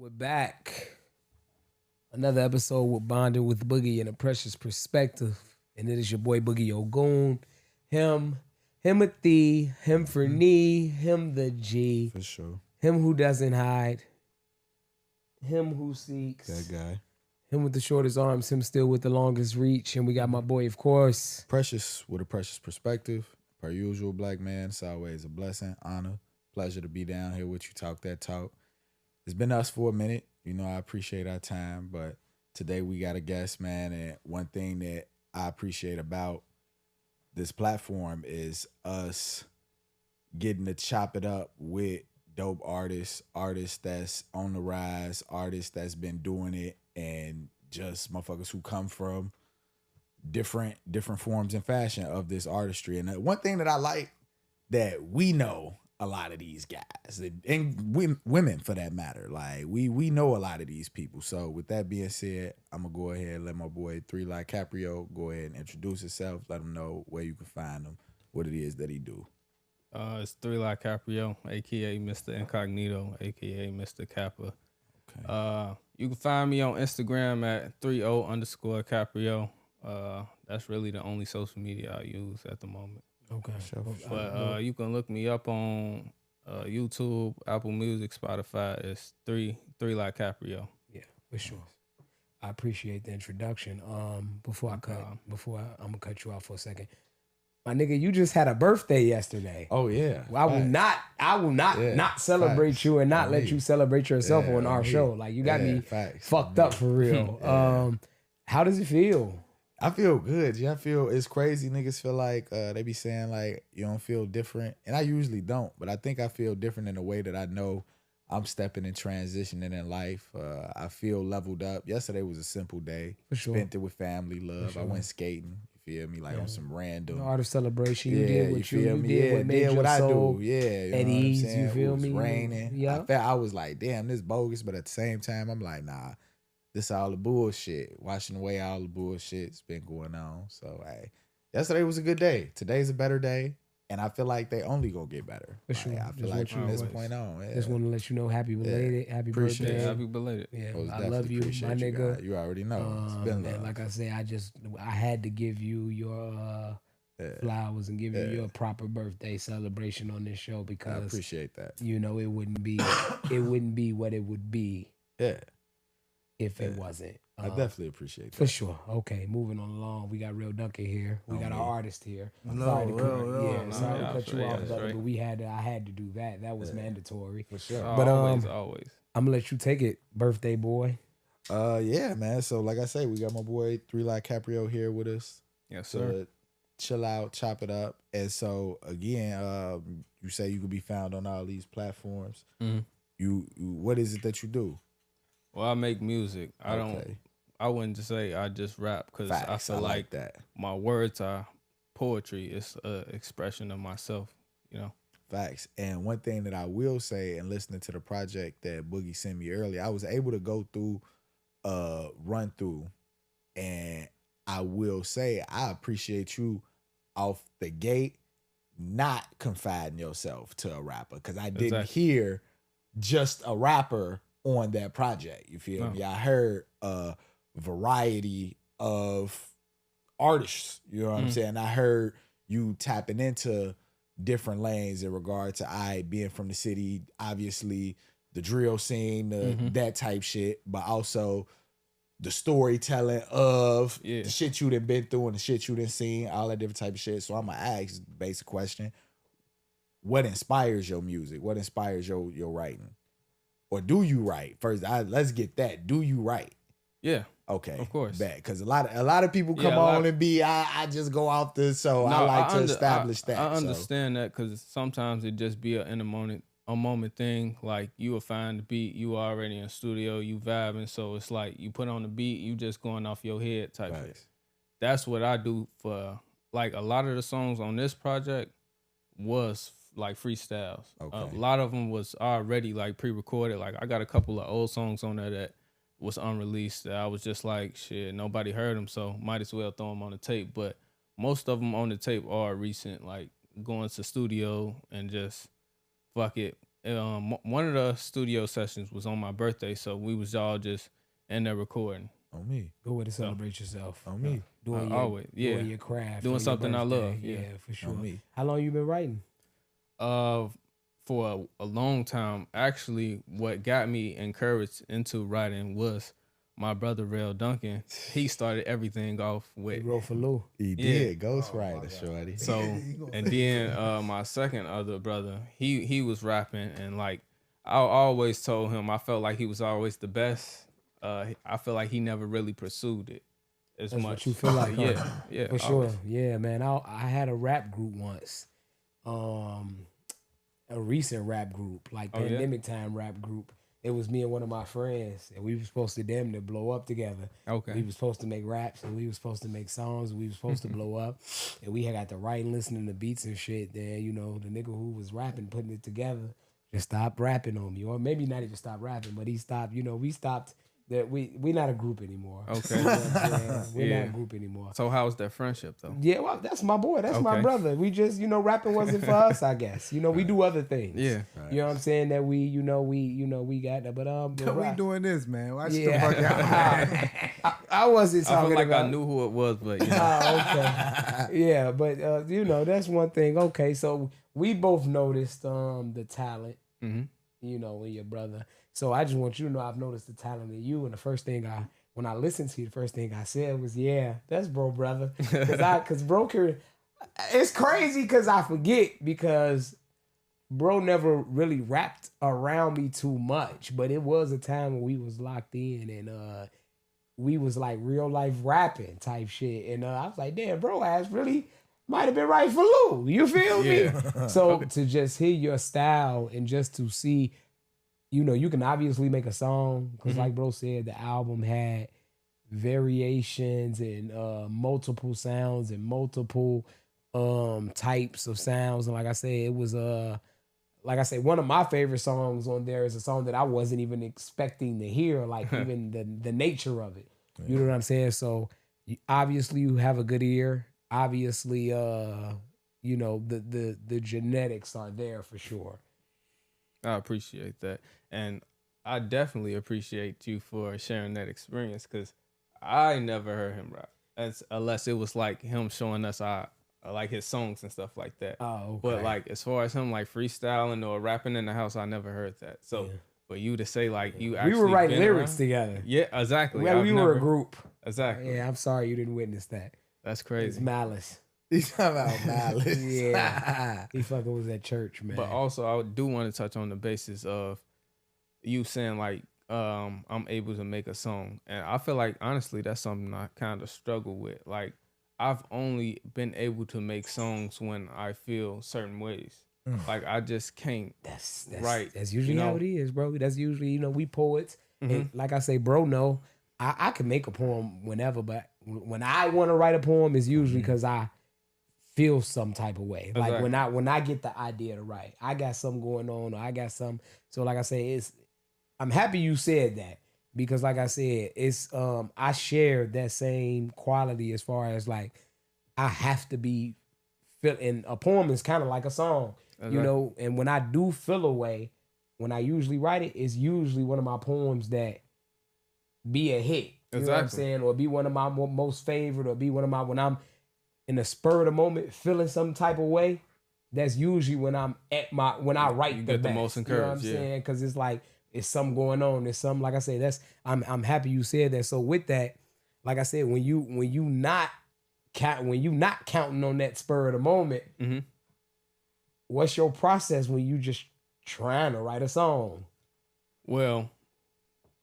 We're back. Another episode with Bonding with Boogie and a Precious Perspective. And it is your boy Boogie Ogun. Him with the, him for knee, him the G. For sure. Him who doesn't hide. Him who seeks. That guy. Him with the shortest arms, him still with the longest reach. And we got my boy, of course. Precious with a precious perspective. Per usual, black man. It's always a blessing, honor, pleasure to be down here with you, talk that talk. It's been us for a minute. You know, I appreciate our time, but today we got a guest, man. And one thing that I appreciate about this platform is us getting to chop it up with dope artists that's on the rise, artists that's been doing it, and just motherfuckers who come from different forms and fashion of this artistry. And one thing that I like that we know a lot of these guys and women for that matter, like we know a lot of these people. So with that being said, I'm gonna go ahead and let my boy 3 Like Caprio go ahead and introduce himself, let him know where you can find him, what it is that he do. It's 3 Like Caprio, aka Mr. Incognito, aka Mr. Kappa. Okay. You can find me on Instagram at 30_Caprio. That's really the only social media I use at the moment. Okay. Sure. But you can look me up on YouTube, Apple Music, Spotify. It's 3 Like Caprio. Yeah, for sure. I appreciate the introduction. Before I'm gonna cut you off for a second. My nigga, you just had a birthday yesterday. Oh yeah. Well, I will not celebrate Facts. you and not On let me. you celebrate yourself Yeah, on our on me. show. Like you got me Facts. fucked up for real. Yeah. How does it feel? I feel good. Yeah, I feel it's crazy. Niggas feel like they be saying like you don't feel different, and I usually don't. But I think I feel different in a way that I know I'm stepping and transitioning in life. I feel leveled up. Yesterday was a simple day. For sure. Spent it with family, love. sure. I went skating. You feel me? Like on some random. Art of celebration. You Yeah, did what you feel me? did Yeah, what made did your what I soul do. Yeah, you know at what I'm ease. saying? You feel It was me? raining. Yeah. I was like, damn, this bogus. But at the same time, I'm like, nah, this all the bullshit. Washing away all the bullshit's been going on. So, hey, yesterday was a good day. Today's a better day. And I feel like they only gonna get better. For sure. I feel Just like want from you this to- point on. Yeah. Just want to let you know, happy belated, happy Appreciate birthday. it. Happy belated. Yeah, Most I love definitely you, appreciate my you nigga. guys. You already know. It's been love. And like I say, I had to give you your flowers and give you your proper birthday celebration on this show I because appreciate that. you know it wouldn't be what it would be Yeah. if it wasn't. I definitely appreciate that. For sure. Okay, moving on along. We got Real Duncan here. We got our artist here. Sorry to cut you off, that's brother, right. but I had to do that. That was mandatory. For sure. But, Always. I'm gonna let you take it, birthday boy. Yeah, man. So like I say, we got my boy 3 Like Caprio here with us. Yes, sir. To chill out, chop it up. And so again, you say you can be found on all these platforms. You what is it that you do? Well, I make music. Okay. I wouldn't just say I just rap because I Facts. feel like that. my words are poetry. It's an expression of myself, you know. Facts. And one thing that I will say, and listening to the project that Boogie sent me earlier, I was able to go through, run through, and I will say I appreciate you off the gate not confiding yourself to a rapper because I didn't Exactly. hear just a rapper on that project. You feel me? I heard a variety of artists. You know what I'm saying? I heard you tapping into different lanes in regard to I being from the city, obviously the drill scene, that type shit, but also the storytelling of the shit you done been through and the shit you done seen, all that different type of shit. So I'm gonna ask basic question: what inspires your music? What inspires your writing? Or do you write? First, let's get that. Do you write? Yeah. Okay, Of course. bad, because a lot of people come on and be I just go off this, so I like to establish that. I understand that because sometimes it just be in a moment thing. Like you will find the beat, you already in studio, you vibing, so it's like you put on the beat, you just going off your head type shit. That's what I do for like a lot of the songs on this project was like freestyles. Okay. A lot of them was already like pre-recorded. Like I got a couple of old songs on there that was unreleased that I was just like, shit, nobody heard them, so might as well throw them on the tape. But most of them on the tape are recent, like going to studio and just fuck it, one of the studio sessions was on my birthday, so we was all just in there recording. On me. Go way to celebrate yourself. On me. Doing Always, yeah. doing your craft. Doing on your something I birthday. love, yeah. For sure. On me. How long you been writing? For a long time. Actually, what got me encouraged into writing was my brother Rail Duncan. He started everything off You with. wrote for Lou. He did. Ghostwriter, shorty. So and then my second other brother, he was rapping, and like I always told him I felt like he was always the best. I feel like he never really pursued it as That's much. what you feel like, huh? yeah, For sure. Yeah, man. I had a rap group once. A recent rap group, like Oh, yeah? pandemic time rap group. It was me and one of my friends, and we were supposed to damn near blow up together. Okay. We were supposed to make raps, and we were supposed to make songs, and we were supposed to blow up. And we had got to write and listening to beats and shit. Then, you know, the nigga who was rapping, putting it together, just stopped rapping on me. Or maybe not even stopped rapping, but he stopped, you know, we stopped. That we not a group anymore. Okay. You know what I'm saying? We're Yeah. not a group anymore. So how was that friendship though? Yeah, well, that's my boy. That's my Okay. brother. We just, you know, rapping wasn't for us, I guess. You know, we do other things. Yeah. You know what I'm saying? That we got that. But We doing this, man. Watch the yeah. fuck out. I wasn't I feel talking like about. I knew who it was, but you know. Oh, okay. Yeah, but you know, that's one thing. Okay, so we both noticed the talent, Mhm. you know, in your brother. So I just want you to know I've noticed the talent in you. And the first thing when I listened to you, the first thing I said was, yeah, that's bro, brother. Cause bro could, it's crazy because I forget because bro never really rapped around me too much. But it was a time when we was locked in and we was like real life rapping type shit. And I was like, damn, bro ass really might have been right for Lou. You feel me? So to just hear your style and just to see, you know, you can obviously make a song because, like bro said, the album had variations and multiple sounds and multiple types of sounds. And like I said, it was like I said, one of my favorite songs on there is a song that I wasn't even expecting to hear, like even the nature of it. You know what I'm saying? So obviously you have a good ear. Obviously, you know, the genetics are there for sure. I appreciate that. And I definitely appreciate you for sharing that experience because I never heard him rap. Unless it was like him showing us like his songs and stuff like that. Oh, okay. But like as far as him like freestyling or rapping in the house, I never heard that. So for you to say like you actually we were writing been lyrics around, together. Yeah, exactly. Well, we were a group. Exactly. Yeah, I'm sorry you didn't witness that. That's It's crazy. Malice. He's talking about malice. Yeah. He fucking was at church, man. But also I do want to touch on the basis of you saying like I'm able to make a song. And I feel like honestly that's something I kind of struggle with. Like I've only been able to make songs when I feel certain ways. Like I just can't. That's right. That's usually You know? how it is, bro. That's usually, you know, we poets. And like I say, bro, no, I can make a poem whenever, but when I want to write a poem, it's usually because I feel some type of way. Like Exactly. when I get the idea to write, I got something going on, or I got some. So like I say, I'm happy you said that because like I said, it's I share that same quality as far as like I have to be and a poem is kind of like a song, you know. And when I do feel a way, when I usually write it, it's usually one of my poems that be a hit. You know what I'm saying? Or be one of my most favorite, or be one of my, when I'm in the spur of the moment feeling some type of way, that's usually when I'm at my, when I write You the get the best. most You know what I'm encouraged, yeah. saying? Because it's like, it's something going on. There's something, like I say, that's, I'm happy you said that. So with that, like I said, when you not counting on that spur of the moment, what's your process when you just trying to write a song? Well,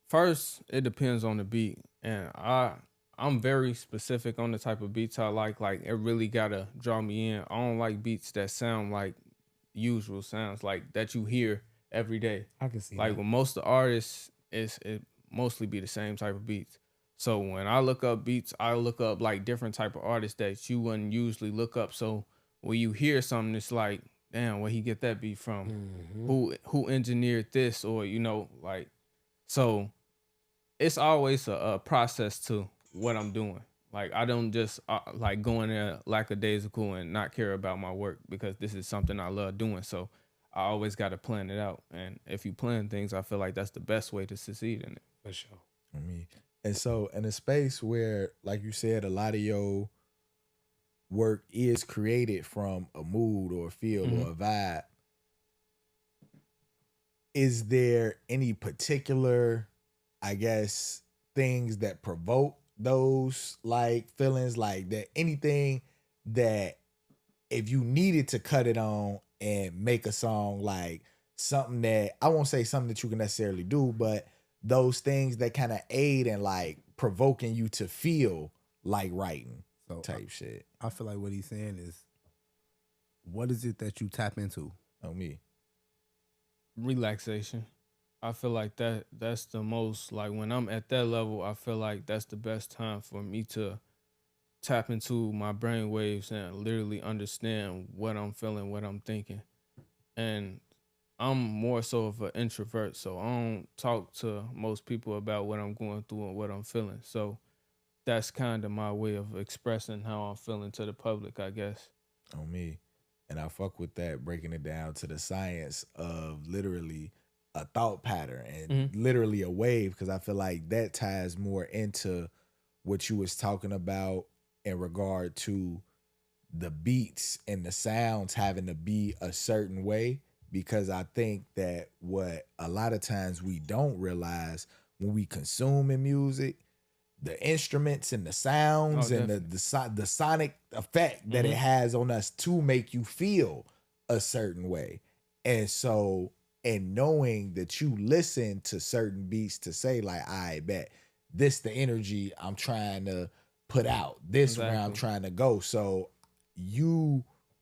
first it depends on the beat, and I'm very specific on the type of beats I like. Like it really gotta draw me in. I don't like beats that sound like usual sounds, like that you hear every day. I can see Like that. with most of the artists, it mostly be the same type of beats. So when I look up beats, I look up like different type of artists that you wouldn't usually look up. So when you hear something, it's like, damn, where he get that beat from? Who engineered this? Or you know, like, so it's always a process to what I'm doing. Like I don't just like go in there lackadaisical and not care about my work because this is something I love doing. So I always got to plan it out. And if you plan things, I feel like that's the best way to succeed in it. For sure. I mean, and so in a space where, like you said, a lot of your work is created from a mood or a feel or a vibe, is there any particular, I guess, things that provoke those like feelings, like that anything that if you needed to cut it on and make a song, like something that I won't say something that you can necessarily do, but those things that kind of aid in like provoking you to feel like writing type shit. I feel like what he's saying is, what is it that you tap into? On me. Relaxation. I feel like that's the most, like when I'm at that level, I feel like that's the best time for me to tap into my brain waves and literally understand what I'm feeling, what I'm thinking. And I'm more so of an introvert, so I don't talk to most people about what I'm going through and what I'm feeling. So that's kind of my way of expressing how I'm feeling to the public, I guess. On me. And I fuck with that, breaking it down to the science of literally a thought pattern and literally a wave, because I feel like that ties more into what you was talking about in regard to the beats and the sounds having to be a certain way, because I think that what a lot of times we don't realize when we consume in music, the instruments and the sounds and the sonic effect that it has on us to make you feel a certain way. And so, and knowing that you listen to certain beats to say like, I bet this the energy I'm trying to put out, this where I'm trying to go. So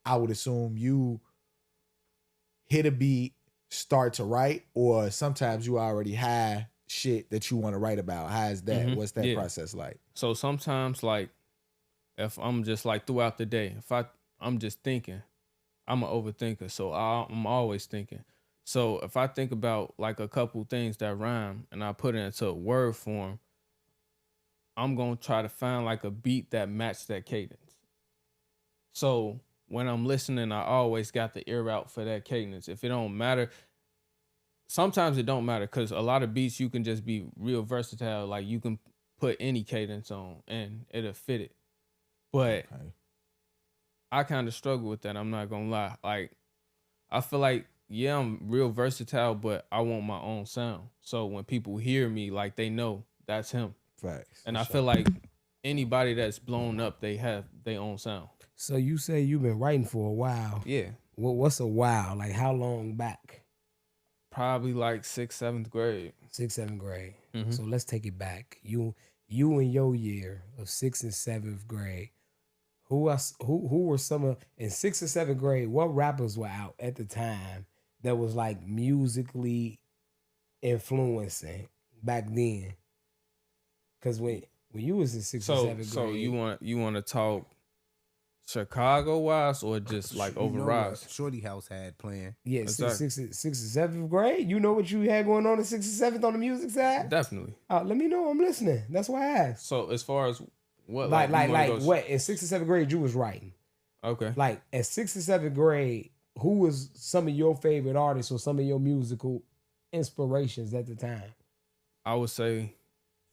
I would assume you hit a beat, start to write, or sometimes you already have shit that you want to write about. How is that? What's that process like? So sometimes, like, if I'm just like throughout the day, if I'm just thinking, I'm an overthinker, so I'm always thinking. So if I think about like a couple things that rhyme and I put it into word form, I'm gonna try to find like a beat that match that cadence. So when I'm listening, I always got the ear out for that cadence. If it don't matter, sometimes it don't matter, because a lot of beats you can just be real versatile. Like you can put any cadence on and it'll fit it. But I kind of struggle with that. I'm not gonna lie. Like I feel like, yeah, I'm real versatile, but I want my own sound. So when people hear me, like they know that's him. Facts. And I feel like anybody that's blown up, they have their own sound. So you say you've been writing for a while. Yeah. What's a while? Like how long back? Probably like 6th, 7th grade. 6th, 7th grade. So let's take it back. You in your year of 6th and 7th grade, who were some of in 6th and 7th grade? What rappers were out at the time that was like musically influencing back then? Because when you was in 6th and 7th grade, so you want to talk Chicago wise or just like overall? Shorty House had playing. Yeah, exactly. 6th and 7th grade. You know what you had going on in 6th and 7th on the music side? Definitely. Let me know. I'm listening. That's why I asked. So as far as what, like what in 6th and 7th grade you was writing? Okay. Like at 6th and 7th grade, who was some of your favorite artists or some of your musical inspirations at the time? I would say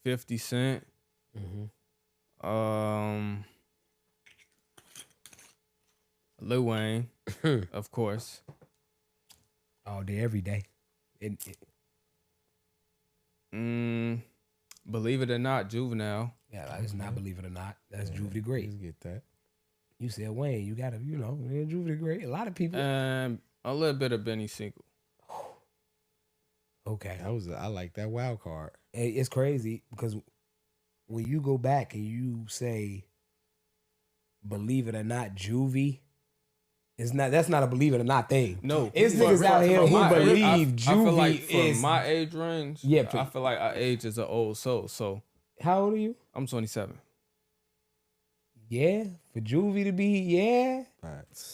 50 Cent. Lil Wayne, of course. All day, every day. Believe it or not, Juvenile. Yeah, that's not Believe It or Not. That's Juve the Great. Let's get that. You said Wayne. You gotta, Juve the Great. A lot of people. A little bit of Benny Siegel. Okay. I like that wild card. It's crazy because when you go back and you say Believe It or Not, Juvie. That's not a Believe It or Not thing. No, it's niggas out here who believe Juvie I feel like is my age range. Yeah, I feel like our age is an old soul. So how old are you? I'm 27. Yeah, for Juvie to be yeah,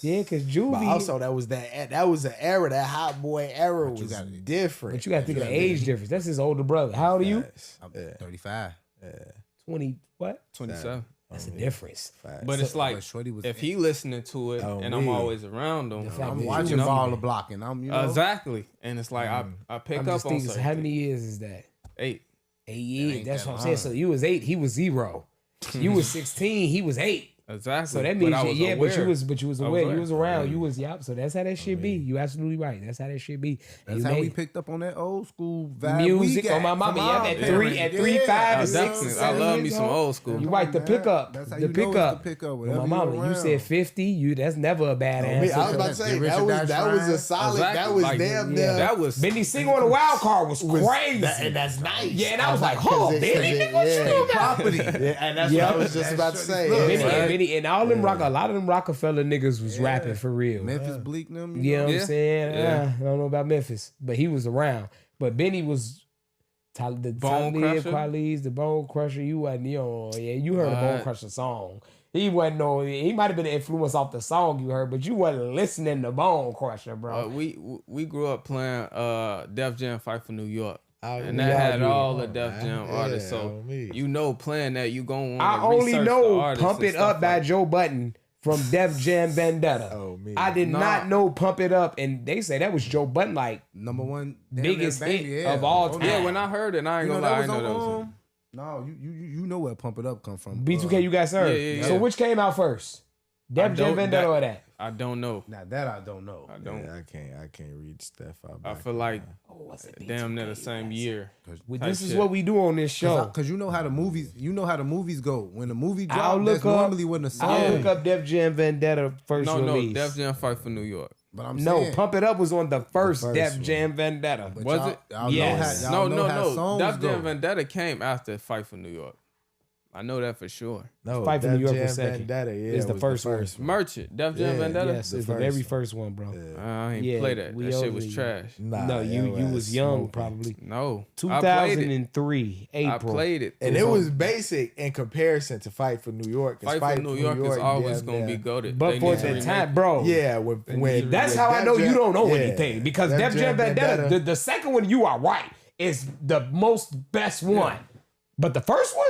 because Juvie. But also that was the era, that hot boy era was different. But you got to think of the age difference. That's his older brother. How old are you? I'm 35. 20 what? 27. That's a difference. Facts. But it's like But Shorty was if he listening to it Oh, and I'm me. always around him, fact I'm that watching you know, Ball the Block, and I'm exactly. And it's like I pick I'm up just on thinking, certain how many things. years is that? 8. 8 years. ain't That's that what I'm saying. So you was 8, he was 0. You was 16, he was 8. Exactly. So that But means I was but you aware. was aware. You was around. You was So that's how that shit be. You absolutely right. That's how that shit be. And That's you how we made picked up on that old school vibe. music we on got my mama. from Yeah, our at parents. 3, 5, I and 6, definitely. and I 7 love years me some old. old school. You right, the Man, pickup. that's how The you know it's pickup. the pickup, With whatever my you mama, you said around. 50. That's never a bad I was answer. about to say Richard that was Dash a solid. Exactly. That was Like, damn yeah. That was Benny Sing on the wild card was crazy. and that's nice. Yeah, and I was like, hold on, Benny, nigga, what you got? property. Yeah, and that's Yeah. what I was just about to say. Look, Benny, Yeah. Benny, and all them a lot of them Rockefeller niggas was rapping for real. Memphis Bleak them. You know what I'm Yeah. saying? Yeah. I don't know about Memphis, but he was around. But Benny was the Bone Talib Crusher? Kweli's, the Bone Crusher. You wasn't, you heard the Bone What? Crusher song. He wasn't he might have been an influence off the song you heard, but you wasn't listening to Bone Crusher, bro. we grew up playing Def Jam Fight for New York. And we that all had did. all the Def Jam artists. Yeah, So on me. you know playing that you gonna want I to only research the know artists Pump and It stuff Up by like- Joe Budden from Def Jam Vendetta. Oh, me. I did Nah. not know Pump It Up, and they say that was Joe Budden, like Number one, biggest damn near hit banger, yeah. of all Oh, time. Yeah, when I heard it, I ain't You know gonna lie, I that know was that was on. him. No, you know where Pump It Up come from. B2K, you got served. yeah, So yeah. which came out first? Def Jam don't- Vendetta that- or that? I don't know. Now that I don't know. I don't. Yeah, I can't read stuff out. I back feel in like Oh, what's it? damn near the same year. Well, type this is shit. what we do on this show. Because you know how the movies go. When the movie I'll drops, look that's up. normally when the song. I'll look up Def Jam Vendetta first No, release. Def Jam Fight for New York. But I'm No, saying, Pump It Up was on the first first Def one. Jam Vendetta. but Was y'all- it? Y'all Yes. know how, y'all know how No. songs Def go. Jam Vendetta came after Fight for New York. I know that for sure. No, Fight for Def New York Jam was second. Vendetta, yeah, It's the was first one. Merchant, Def Jam Yeah, Vendetta. Yes, the it's the first very one. first one, bro. I ain't Yeah, play that. we That shit over was you. trash. Nah, No, you your was ass young smoking. probably. No, I played it. 2003, I April. played it. And it was basic in comparison to Fight for New York. 'cause Fight for New York is always damn gonna near- be goated. But They for need to the remake time, it. bro. Yeah, when That's when how I Def know you Jam- don't know yeah, anything. Because Def Jam Vendetta, the second one, you are right, is the most best one. But the first one,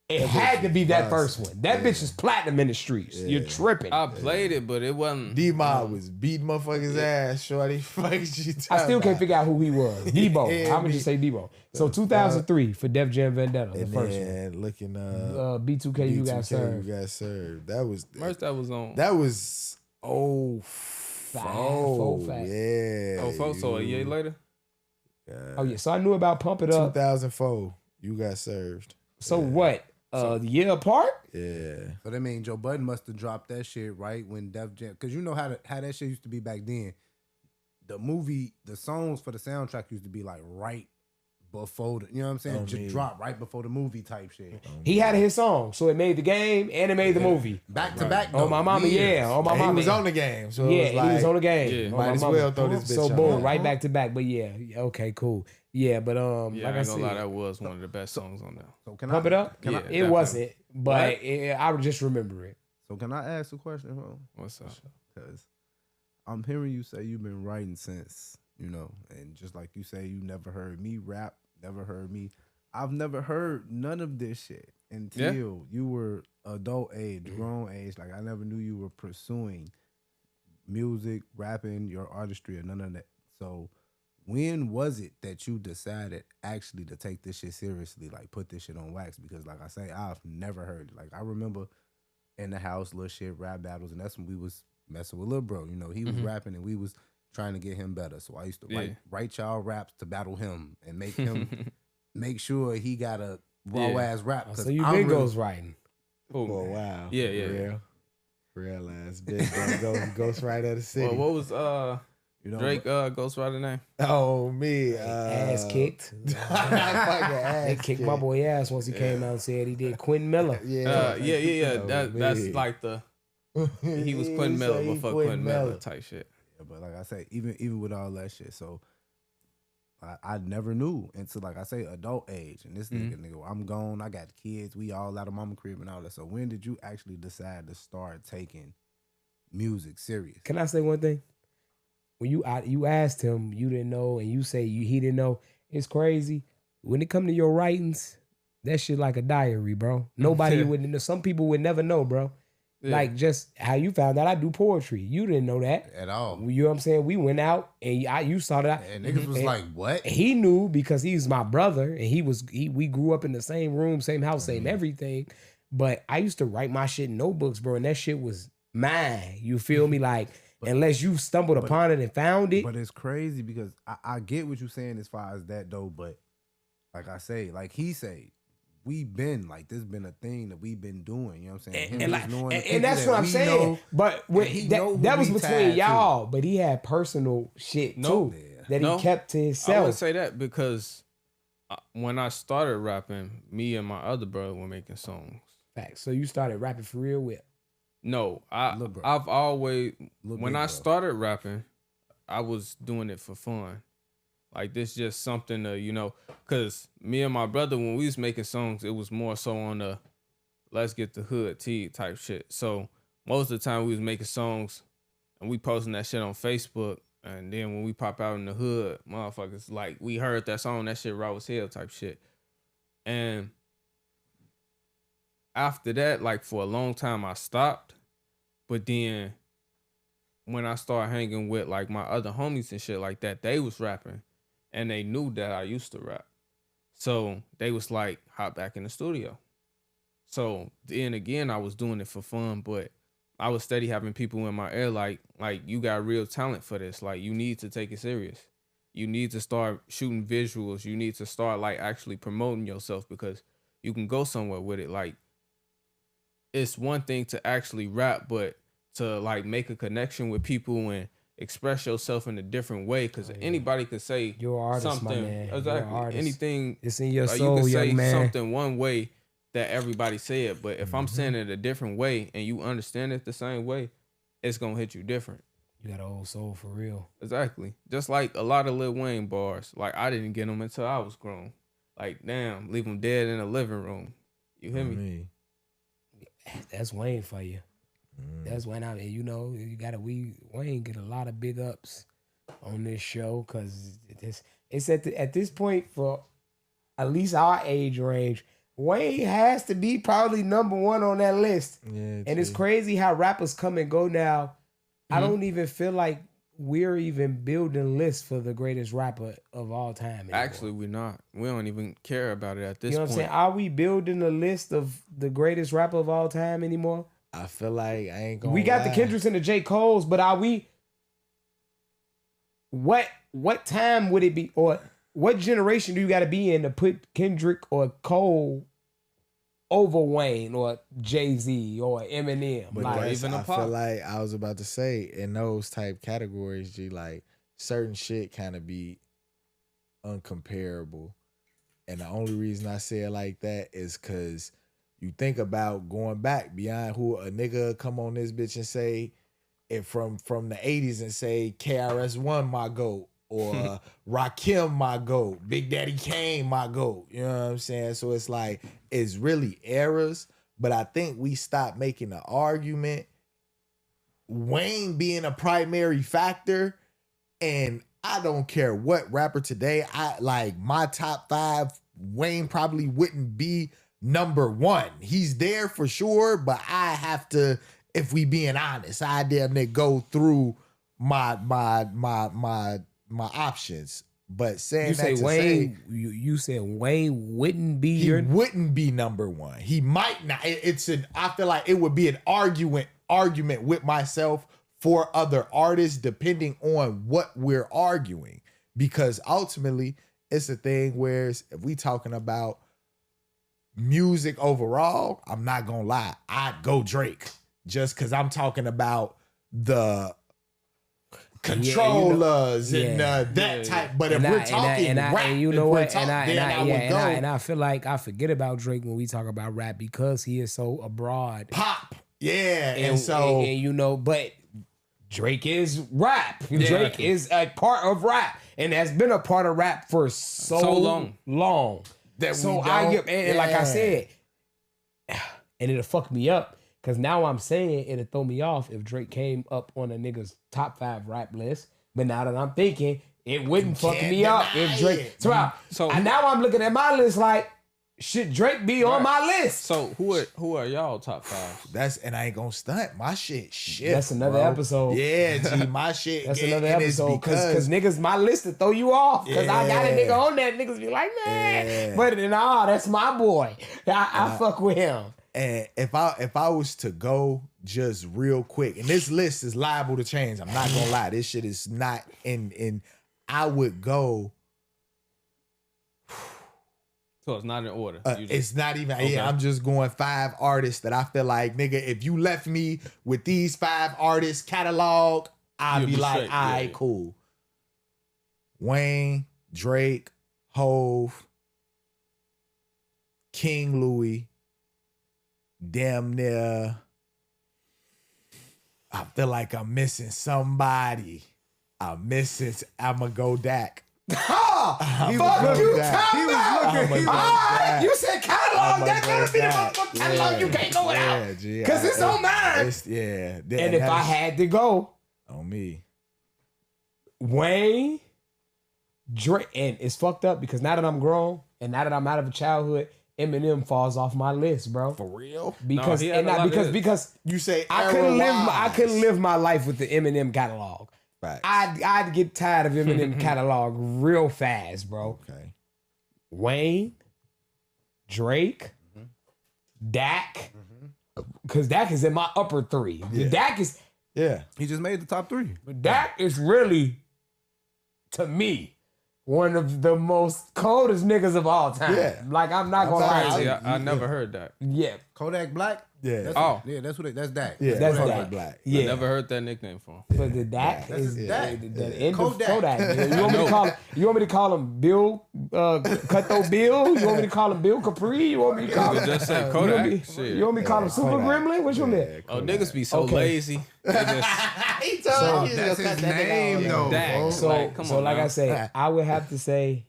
it had to be that first one. That bitch is platinum in the streets. You're tripping. I played it, but it wasn't. D-Mob was beating motherfuckers' ass, shorty. Fuck you I still talking can't about? figure out who he was. Debo. Yeah, How would you say Debo? So 2003 for Def Jam Vendetta, the And first one. then looking B2K, you got served. You got served. That was First that was on. that was Four, five. yeah. Oh, folks, so a year later. Oh yeah, so I knew about Pump It Up. 2004. You got served. So what? The year apart? Yeah. So that means Joe Budden must have dropped that shit right when Def Jam, because you know how that shit used to be back then. The songs for the soundtrack used to be like right before you know what I'm saying? Just drop right before the movie type shit. He had his song, so it made the game and it made the movie. Back to back. Oh my mama, yeah. Oh my And mama. he was on the game, so Yeah, it was and like, he was on the game. Yeah. Oh, might my as mama. well throw this bitch So on. boom, right back to back. But yeah, okay, cool. Yeah, but Yeah, like I I ain't gonna lie, said, that was one of the best songs on there. So can Pump I, It Up. Yeah, It definitely. wasn't, but What? I would just remember it. So can I ask a question, bro? What's up? Because I'm hearing you say you've been writing since, and just like you say, you never heard me rap, never heard me. I've never heard none of this shit until you were adult age, grown age. Like I never knew you were pursuing music, rapping, your artistry, or none of that. So when was it that you decided actually to take this shit seriously, like put this shit on wax? Because like I say, I've never heard it. Like I remember in the house, little shit, rap battles, and that's when we was messing with Lil Bro. He was rapping and we was trying to get him better. So I used to write y'all raps to battle him and make him make sure he got a raw ass rap. So you been ghostwriting. Oh, For a while. Yeah. Real ass big ghostwriter of the city. Well, what was Drake ghostwriter name? Oh, me. Ass kicked. fucking ass They kicked my boy ass once he came out and said he did Quentin Miller. Yeah. Yeah. Oh, That's me. like he was Quentin Miller He before Quentin Quentin Miller Miller. type shit. Yeah, but like I say, even with all that shit, so I never knew until like I say adult age. And this nigga, I'm gone. I got kids. We all out of mama crib and all that. So when did you actually decide to start taking music serious? Can I say one thing? When you asked him, you didn't know, and you say he didn't know. It's crazy. When it come to your writings, that shit like a diary, bro. Nobody would know. Some people would never know, bro. Yeah. Like just how you found out I do poetry. You didn't know that At all. You know what I'm saying? We went out and you saw that. And niggas was like, what? He knew because he's my brother and we grew up in the same room, same house, same everything. But I used to write my shit in notebooks, bro, and that shit was mine. You feel me? Like, unless you stumbled upon it and found it. But it's crazy because I get what you're saying as far as that though, but like I say, like he say, we been like this been a thing that we've been doing. You know what I'm saying? And that's what I'm saying. But that was between y'all. But he had personal shit too that he kept to himself. I would say that because when I started rapping, me and my other brother were making songs. Facts. So you started rapping for real with? No, I've always when I started rapping, I was doing it for fun. Like this just something to, cause me and my brother, when we was making songs, it was more so on the let's get the hood tea type shit. So most of the time we was making songs and we posting that shit on Facebook. And then when we pop out in the hood, motherfuckers, like we heard that song, that shit raw as hell type shit. And after that, like for a long time I stopped. But then when I started hanging with like my other homies and shit like that, they was rapping. And they knew that I used to rap. So they was like, hop back in the studio. So then again, I was doing it for fun, but I was steady having people in my ear like you got real talent for this. Like you need to take it serious. You need to start shooting visuals. You need to start like actually promoting yourself because you can go somewhere with it. Like it's one thing to actually rap, but to like make a connection with people and express yourself in a different way, because anybody could say you're an artist, something. my man. Exactly. Anything. It's in your like soul, you can say young man. something one way that everybody said, but if I'm saying it a different way and you understand it the same way, it's gonna hit you different. You got an old soul for real. Exactly. Just like a lot of Lil Wayne bars. Like I didn't get them until I was grown. Like damn, leave them dead in the living room. You hear me? That's Wayne for you. That's Wayne out. And Wayne get a lot of big ups on this show because it's at this point for at least our age range. Wayne has to be probably number one on that list. Yeah, and it's crazy how rappers come and go now. I don't even feel like we're even building lists for the greatest rapper of all time anymore. Actually, we're not. We don't even care about it at this point. You know what I'm saying? Are we building a list of the greatest rapper of all time anymore? I feel like I ain't gonna. We got the Kendricks and the J. Coles, but are we? What time would it be, or what generation do you got to be in to put Kendrick or Cole over Wayne or Jay-Z or Eminem? But like, I feel like I was about to say in those type categories, G, like certain shit kind of be uncomparable, and the only reason I say it like that is because you think about going back beyond who a nigga come on this bitch and say it from the 80s and say KRS-One my GOAT or Rakim my GOAT, Big Daddy Kane my GOAT. You know what I'm saying? So it's like it's really eras, but I think we stopped making the argument. Wayne being a primary factor, and I don't care what rapper today, I like my top 5, Wayne probably wouldn't be number 1. He's there for sure, but I have to, if we being honest, I damn near go through my options. But saying you that say to Wayne, say, you said Wayne wouldn't be wouldn't be number 1. He might not. I feel like it would be an argument with myself for other artists depending on what we're arguing, because ultimately it's a thing where if we talking about music overall, I'm not gonna lie, I'd go Drake just because I'm talking about the controllers that type. But if we're talking rap, and you know what, and I feel like I forget about Drake when we talk about rap because he is so abroad. Pop, and but Drake is rap. Yeah. Drake is a part of rap and has been a part of rap for so long. So like I said, and it'll fuck me up because now I'm saying it'll throw me off if Drake came up on a nigga's top 5 rap list. But now that I'm thinking, it wouldn't fuck me up if Drake. So now I'm looking at my list like, Shit, Drake be on my list. So who are y'all top 5? And I ain't gonna stunt. My shit. That's another episode. Yeah, G, my shit. That's and another it's episode because niggas, my list to throw you off because I got a nigga on that. Niggas be like, man, but nah, that's my boy. I fuck with him. And if I was to go just real quick, and this list is liable to change, I'm not gonna lie, this shit is not in. I would go. So it's not in order. It's not even. Okay. Yeah, I'm just going 5 artists that I feel like, nigga, if you left me with these 5 artists catalog, I'd be like, all right, cool. Wayne, Drake, Hove, King Louis, damn near. I feel like I'm missing somebody. I'ma go Dak. Fuck you, you said catalog. That gotta be the motherfucking catalog. You can't go without. Because it's on mine. And if I had to go, on me, Wayne, Drake, and it's fucked up because now that I'm grown and now that I'm out of a childhood, Eminem falls off my list, bro. For real? Because you say I couldn't live my life with the Eminem catalog. Right. I'd get tired of Eminem catalog real fast, bro. Okay. Wayne, Drake, Dak, because Dak is in my upper 3. Yeah. Dak is he just made the top 3. But Dak is really, to me, one of the most coldest niggas of all time. Yeah. Like, I'm not gonna lie. Crazy. I never heard that. Yeah. Kodak Black? Yeah. That's Dak. Yeah, that's Kodak Dak. Black. Yeah. I never heard that nickname from him. But the Dak is Dak. the end Kodak. of Kodak. Nigga. You want me to call him Bill, Cutthroat Bill? You want me to call him Bill Capri? You want me to call him... Just say Kodak. You want me to call him Super Gremlin? Which one there? Oh, niggas be so lazy. They just, He told you that's his name, though. Dak. So, Come so on like now. I say, I would have to say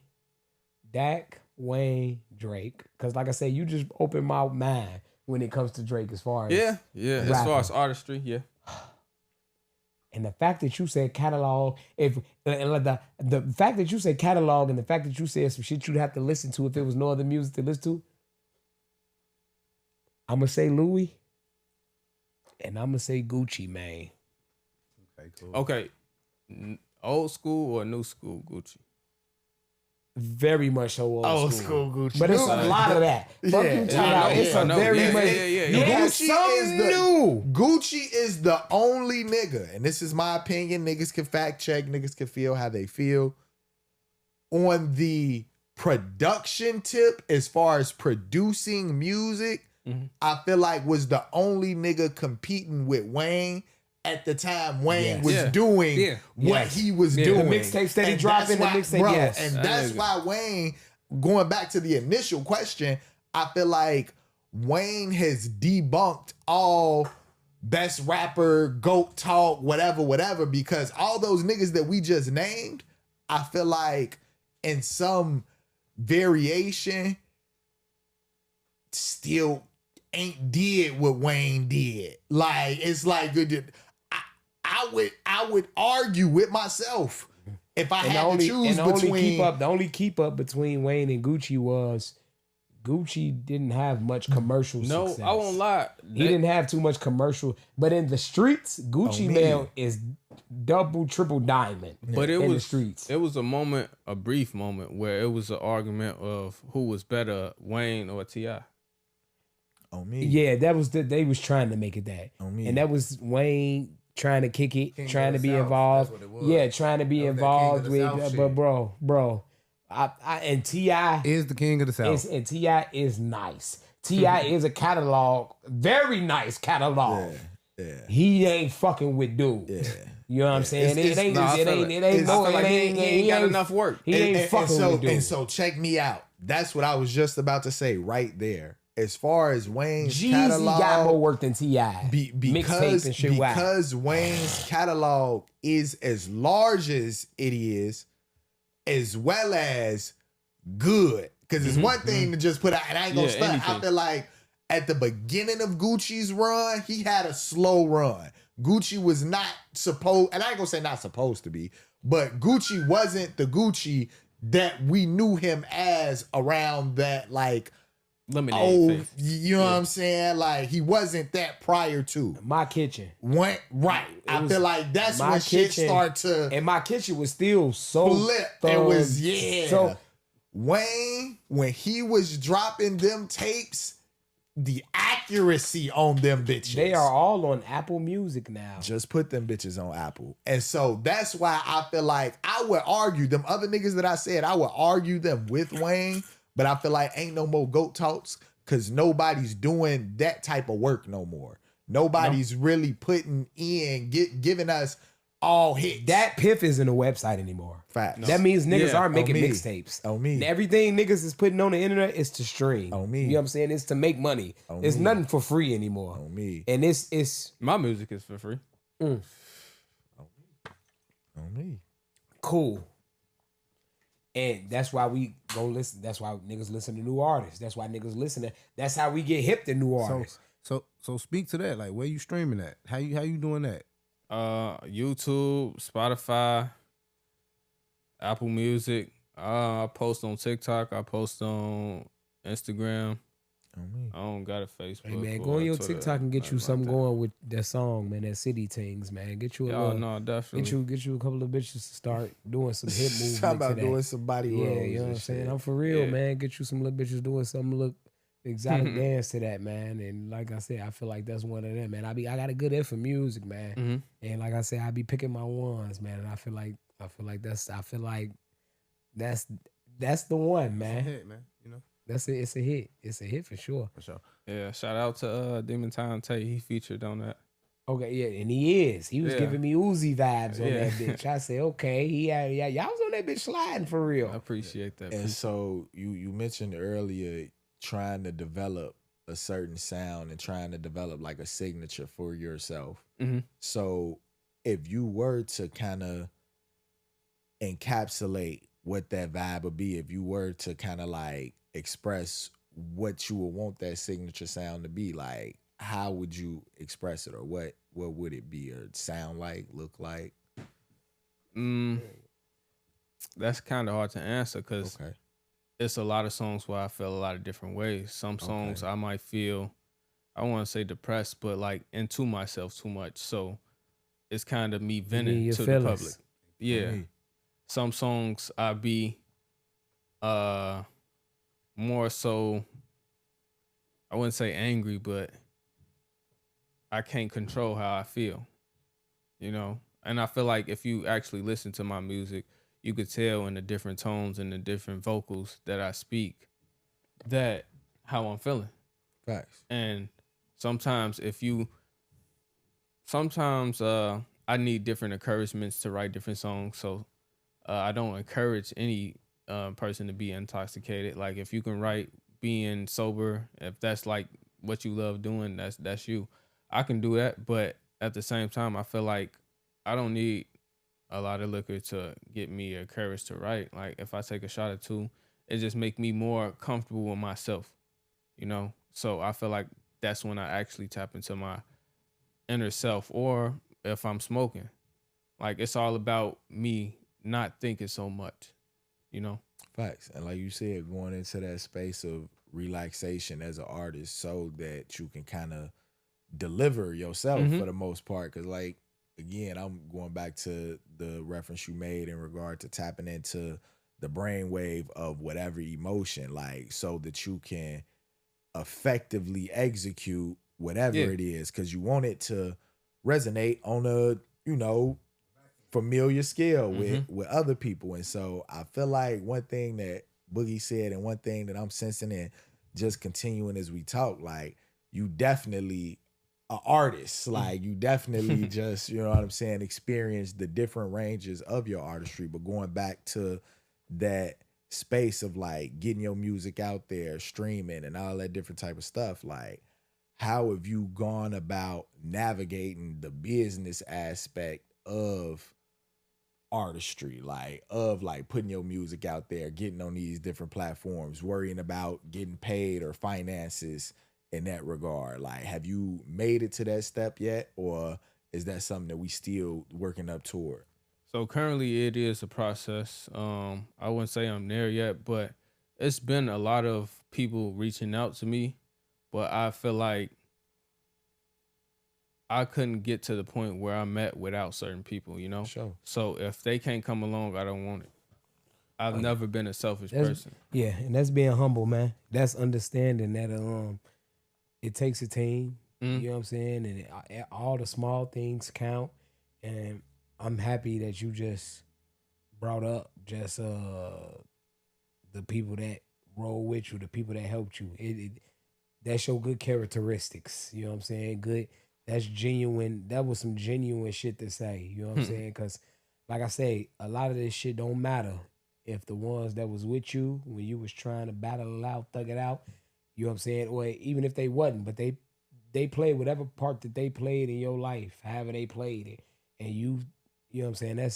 Dak, Wayne, Drake. Because like I say, you just open my mind when it comes to Drake as far as yeah. As far as artistry, yeah. And the fact that you said catalog, the fact that you said catalog and the fact that you said some shit you'd have to listen to if there was no other music to listen to, I'm going to say Louis and I'm going to say Gucci, man. Okay, cool. Okay. Old school or new school Gucci? Very much so old school Gucci. But it's a lot of that. Fuck you talking about. It's a very much. Gucci is the only nigga, and this is my opinion. Niggas can fact check. Niggas can feel how they feel. On the production tip, as far as producing music, I feel like was the only nigga competing with Wayne. At the time, Wayne was doing what he was doing. The mixtape steady dropping. The mixtape, And that's why Wayne, going back to the initial question, I feel like Wayne has debunked all best rapper, GOAT talk, whatever, because all those niggas that we just named, I feel like in some variation, still ain't did what Wayne did. Like, it's like I would argue with myself if I had to choose between. The only keep up between Wayne and Gucci was Gucci didn't have much commercial success. No, I won't lie. He didn't have too much commercial. But in the streets, Gucci Mane is double, triple diamond. But in the streets. It was a brief moment where it was an argument of who was better, Wayne or T.I. On me. Yeah, they was trying to make it that. On me. And that was Wayne trying to kick it, King trying to of the be South. involved. That's what it was. Yeah, trying to be That was that involved King of the with, South but shit. bro, and T.I. Is the king of the South. and T.I. is nice. T.I. is a catalog, very nice catalog. Yeah. He ain't fucking with dude. Yeah. You know what I'm saying? It's- It ain't I feel like he ain't got enough work. He ain't fucking with dude. And so check me out. That's what I was just about to say right there. As far as Wayne's Jeezy catalog, got more work than T.I. Mixtape and shit. Because Wayne's catalog is as large as it is, as well as good. Because it's one thing to just put out, and I ain't gonna stunt. anything. I feel like at the beginning of Gucci's run, he had a slow run. Gucci was not supposed, and I ain't gonna say not supposed to be, but Gucci wasn't the Gucci that we knew him as around that like Lemonade Faith. you know what I'm saying? Like he wasn't that prior to. My Kitchen. Went right. I feel like that's My when shit Kitchen, started to and My Kitchen was still so flip. It was Wayne, when he was dropping them tapes, the accuracy on them bitches. They are all on Apple Music now. Just put them bitches on Apple. And so that's why I feel like I would argue them other niggas that I said, I would argue them with Wayne, but I feel like ain't no more GOAT talks because nobody's doing that type of work no more. Nobody's really putting in, giving us all hits. That piff isn't a website anymore. Facts. That means niggas aren't making mixtapes. On me. Everything niggas is putting on the internet is to stream. On me. You know what I'm saying? It's to make money. It's nothing for free anymore. On me. And it's My music is for free. On me. Cool. And that's why we go listen. That's why niggas listen to new artists. That's why niggas listen. That's how we get hip to new artists. So speak to that. Like, where you streaming at? How you doing that? YouTube, Spotify, Apple Music. I post on TikTok. I post on Instagram. I don't got a Facebook. Hey man, go on your TikTok and get you something going with that song, man. That City Things, man. Get you definitely. Get you a couple of bitches to start doing some hip moves. Talking about doing some body rolls. Yeah, you know what I'm saying. I'm for real, man. Get you some little bitches doing some look exotic dance to that, man. And like I said, I feel like that's one of them, man. I got a good ear for music, man. And like I said, I be picking my ones, man. And I feel like that's the one, man. It's a hit, man. You know. That's it. It's a hit. It's a hit for sure. For sure. Yeah, shout out to Demon Time Tay. He featured on that. Okay, yeah, and he is. He was giving me Uzi vibes on that bitch. I said, okay, y'all was on that bitch sliding for real. I appreciate that. And so you mentioned earlier trying to develop a certain sound and trying to develop like a signature for yourself. So if you were to kind of encapsulate what that vibe would be, if you were to kind of like express what you would want that signature sound to be, like how would you express it, or what would it be, or sound like, look like? That's kind of hard to answer because it's a lot of songs where I feel a lot of different ways. Some songs I might feel, I don't want to say depressed, but like into myself too much. So it's kind of me venting to the public. Yeah. Some songs I be more so, I wouldn't say angry, but I can't control how I feel, you know? And I feel like if you actually listen to my music, you could tell in the different tones and the different vocals that I speak that how I'm feeling. Facts. And sometimes I need different encouragements to write different songs. So I don't encourage any person to be intoxicated. Like if you can write being sober, if that's like what you love doing, that's you. I can do that, but at the same time, I feel like I don't need a lot of liquor to get me a courage to write. Like if I take a shot or two, it just make me more comfortable with myself, you know? So I feel like that's when I actually tap into my inner self. Or if I'm smoking, like it's all about me not thinking so much, you know? Facts. And like you said, going into that space of relaxation as an artist so that you can kind of deliver yourself for the most part. Because like, again, I'm going back to the reference you made in regard to tapping into the brainwave of whatever emotion, like so that you can effectively execute whatever it is, because you want it to resonate on a, you know, familiar scale with other people. And so I feel like one thing that Boogie said and one thing that I'm sensing and just continuing as we talk, like you definitely an artist, like you definitely just, you know what I'm saying, experience the different ranges of your artistry. But going back to that space of like getting your music out there, streaming and all that different type of stuff, like how have you gone about navigating the business aspect of artistry, like of like putting your music out there, getting on these different platforms, worrying about getting paid or finances in that regard? Like, have you made it to that step yet, or is that something that we still working up toward? So currently it is a process. I wouldn't say I'm there yet, but it's been a lot of people reaching out to me, but I feel like I couldn't get to the point where I'm at without certain people, you know? Sure. So if they can't come along, I don't want it. I've never been a selfish That's, person. yeah, and that's being humble, man. That's understanding that it takes a team. Mm. You know what I'm saying? And all the small things count. And I'm happy that you just brought up just the people that roll with you, the people that helped you. That show good characteristics. You know what I'm saying? Good. That's genuine. That was some genuine shit to say. You know what I'm saying? Because, like I say, a lot of this shit don't matter if the ones that was with you when you was trying to battle it out, thug it out. You know what I'm saying? Or even if they wasn't, but they played whatever part that they played in your life, however they played it, and you know what I'm saying?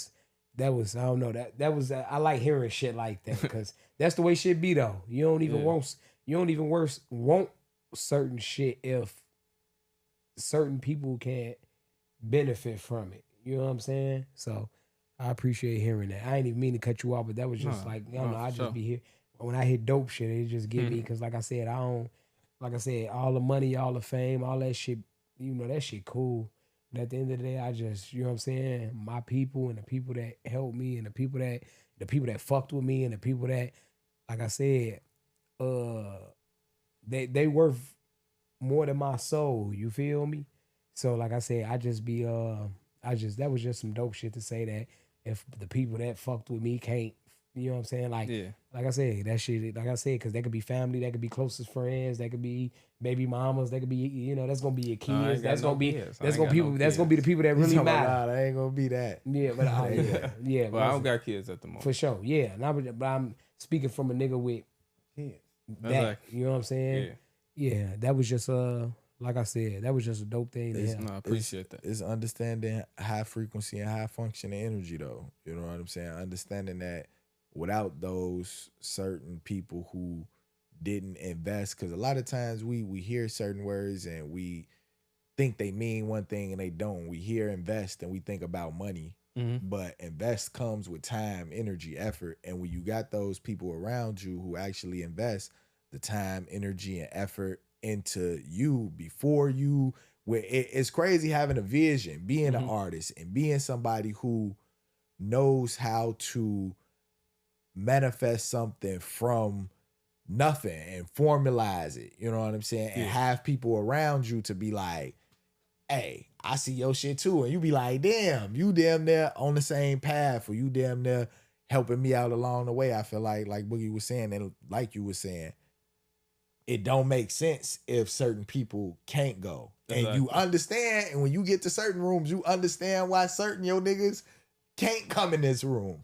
That was I don't know that was I like hearing shit like that because that's the way shit be though. You don't even want certain shit if certain people can't benefit from it. You know what I'm saying? So I appreciate hearing that. I ain't even mean to cut you off, but that was just I don't know. I just be here when I hear dope shit. It just get me because like I said, like I said, all the money, all the fame, all that shit. You know that shit cool. But at the end of the day, I just you know what I'm saying. My people and the people that helped me and the people that fucked with me and the people that, like I said, they worth more than my soul. You feel me? So like I said, that was just some dope shit to say that if the people that fucked with me can't, you know what I'm saying? Like I said, that shit, like I said, because that could be family, that could be closest friends, that could be baby mamas, that could be, you know, that's gonna be your kids. That's gonna be the people that really matter. I ain't gonna be that. Yeah, but yeah, Well, I don't got kids at the moment. for sure. Yeah, but I'm speaking from a nigga with Kids. that. Exactly. You know what I'm saying? Yeah, that was just like I said, that was just a dope thing to have. No, I appreciate that. It's understanding high frequency and high functioning energy, though. You know what I'm saying? Understanding that without those certain people who didn't invest, because a lot of times we hear certain words and we think they mean one thing and they don't. We hear invest and we think about money, but invest comes with time, energy, effort. And when you got those people around you who actually invest the time, energy, and effort into you before you, it's crazy having a vision, being an artist and being somebody who knows how to manifest something from nothing and formalize it. You know what I'm saying? And have people around you to be like, hey, I see your shit too. And you be like, damn, you damn near on the same path, or you damn near helping me out along the way. I feel like Boogie was saying, and like you were saying, it don't make sense if certain people can't go. Exactly. And you understand, and when you get to certain rooms, you understand why certain your niggas can't come in this room.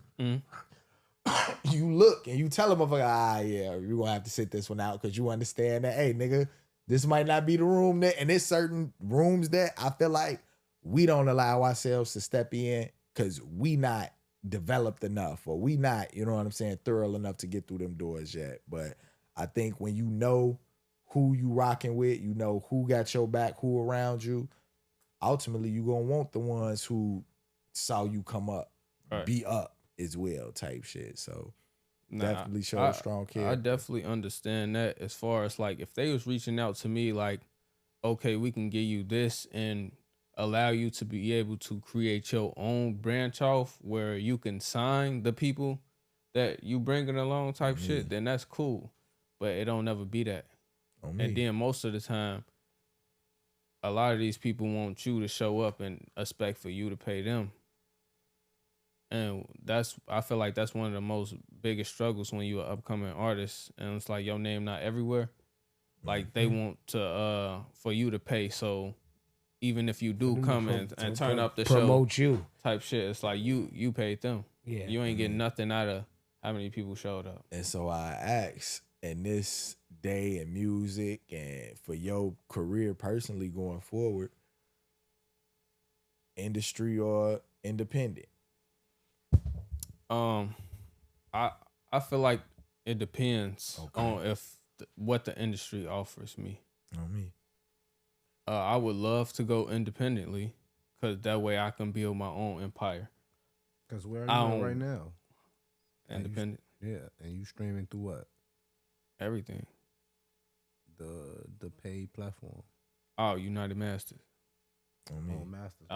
You look and you tell them, yeah, you're gonna have to sit this one out because you understand that, hey, nigga, this might not be the room that, and there's certain rooms that I feel like we don't allow ourselves to step in because we not developed enough, or we not, you know what I'm saying, thorough enough to get through them doors yet. But I think when you know who you rocking with, you know who got your back, who around you, ultimately you gonna want the ones who saw you come up, be up as well, type shit. So definitely show a strong kid. I definitely understand that. As far as like if they was reaching out to me like, okay, we can give you this and allow you to be able to create your own branch off where you can sign the people that you bringing along type shit, then that's cool. But it don't never be that. And then most of the time, a lot of these people want you to show up and expect for you to pay them. And I feel like that's one of the most biggest struggles when you're an upcoming artist and it's like your name not everywhere. Like they want to for you to pay. So even if you do come in and turn up the show, promote you type shit, it's like you paid them. Yeah. You ain't getting nothing out of how many people showed up. And so I ask, in this day in music and for your career personally going forward, industry or independent? I feel like it depends on what the industry offers me. I would love to go independently because that way I can build my own empire. Because where are you at right now? Independent. And you streaming through what? Everything. The paid platform. Oh, United Masters. I mean, Oh, Masters.